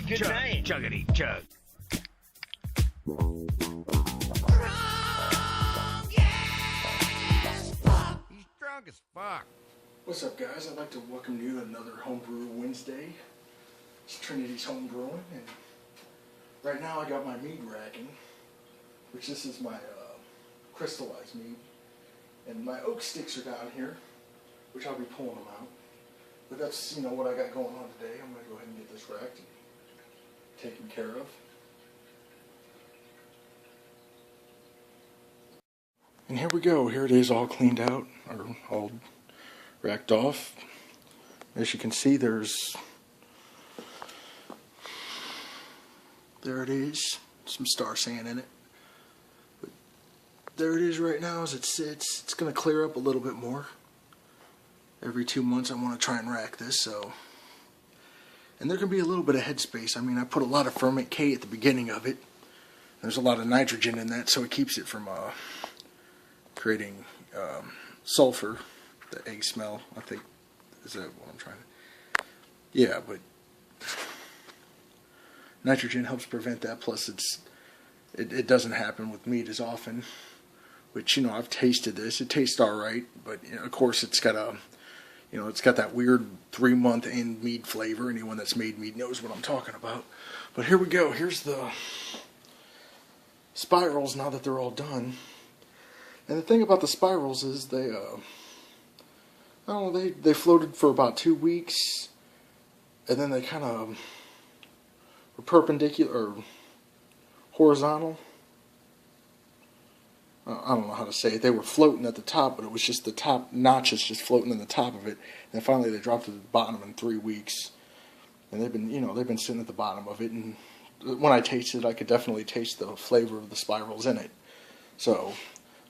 Good chug, night. chuggity chug. He's drunk as fuck. What's up, guys? I'd like to welcome you to another Homebrew Wednesday. It's Trinity's Homebrewing, and right now I got my mead racking, which this is my crystallized mead, and my oak sticks are down here, which I'll be pulling them out. But that's, what I got going on today. I'm going to go ahead and get this racked and taken care of. And here we go. Here it is, all cleaned out, or all racked off. As you can see, there it is, some star sand in it. But there it is right now as it sits. It's going to clear up a little bit more. Every 2 months I want to try and rack this, so. And there can be a little bit of headspace. I mean, I put a lot of ferment K at the beginning of it. There's a lot of nitrogen in that, so it keeps it from creating sulfur, the egg smell, I think. Is that what I'm trying to... Yeah, but nitrogen helps prevent that, plus it doesn't happen with meat as often, which, I've tasted this. It tastes alright, but, of course it's got a... it's got that weird 3-month end mead flavor. Anyone that's made mead knows what I'm talking about. But here we go. Here's the spirals now that they're all done. And the thing about the spirals is they, they floated for about 2 weeks, and then they kind of were perpendicular, or horizontal. I don't know how to say it. They were floating at the top, but it was just the top notches just floating in the top of it. And finally they dropped to the bottom in 3 weeks. And they've been sitting at the bottom of it. And when I tasted it, I could definitely taste the flavor of the spirals in it. So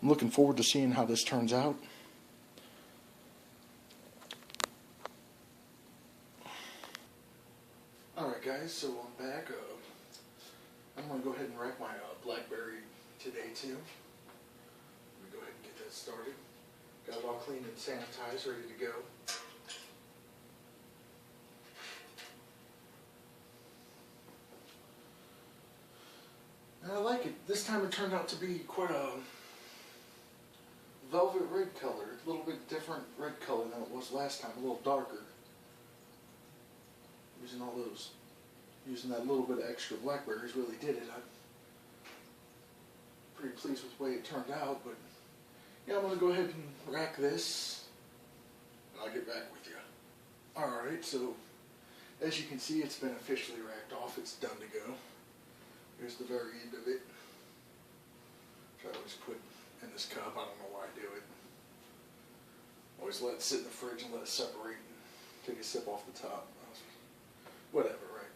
I'm looking forward to seeing how this turns out. Alright guys, so I'm back. I'm going to go ahead and rack my Blackberry today too. Go ahead and get that started. Got it all clean and sanitized, ready to go. And I like it. This time it turned out to be quite a velvet red color. A little bit different red color than it was last time. A little darker. Using that little bit of extra blackberries really did it. I'm pretty pleased with the way it turned out, but yeah, I'm going to go ahead and rack this, and I'll get back with you. Alright, so as you can see, it's been officially racked off. It's done to go. Here's the very end of it, which I always put in this cup. I don't know why I do it. Always let it sit in the fridge and let it separate and take a sip off the top. Whatever, right?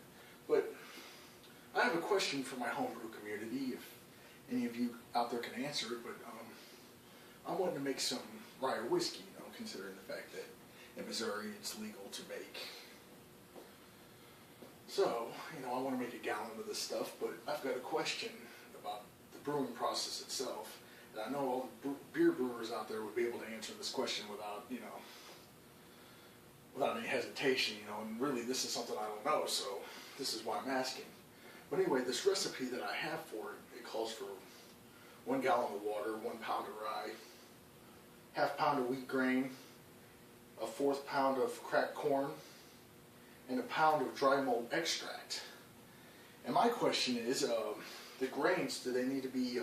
But I have a question for my homebrew community, if any of you out there can answer it, but I wanted to make some rye whiskey, considering the fact that in Missouri it's legal to make. So, I want to make a gallon of this stuff, but I've got a question about the brewing process itself. And I know all the beer brewers out there would be able to answer this question without, without any hesitation, and really this is something I don't know, so this is why I'm asking. But anyway, this recipe that I have for it calls for 1 gallon of water, 1 pound of rye, ½ pound of wheat grain, a 1/4 pound of cracked corn, and 1 pound of dry malt extract. And my question is, the grains, do they need to be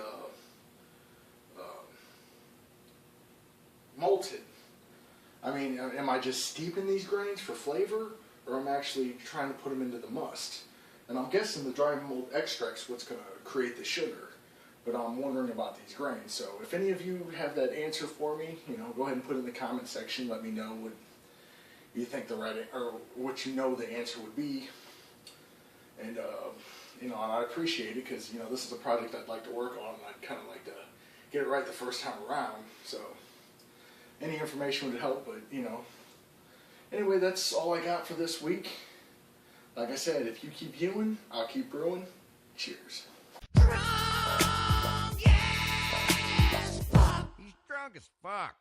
malted? I mean, am I just steeping these grains for flavor, or am I actually trying to put them into the must? And I'm guessing the dry malt extract's what's going to create the sugar, but I'm wondering about these grains. So if any of you have that answer for me, go ahead and put it in the comment section. Let me know what you think or what the answer would be. And and I appreciate it, because this is a project I'd like to work on, and I'd kind of like to get it right the first time around. So any information would help, but anyway, that's all I got for this week. Like I said, if you keep viewing, I'll keep brewing. Cheers. He's drunk as fuck.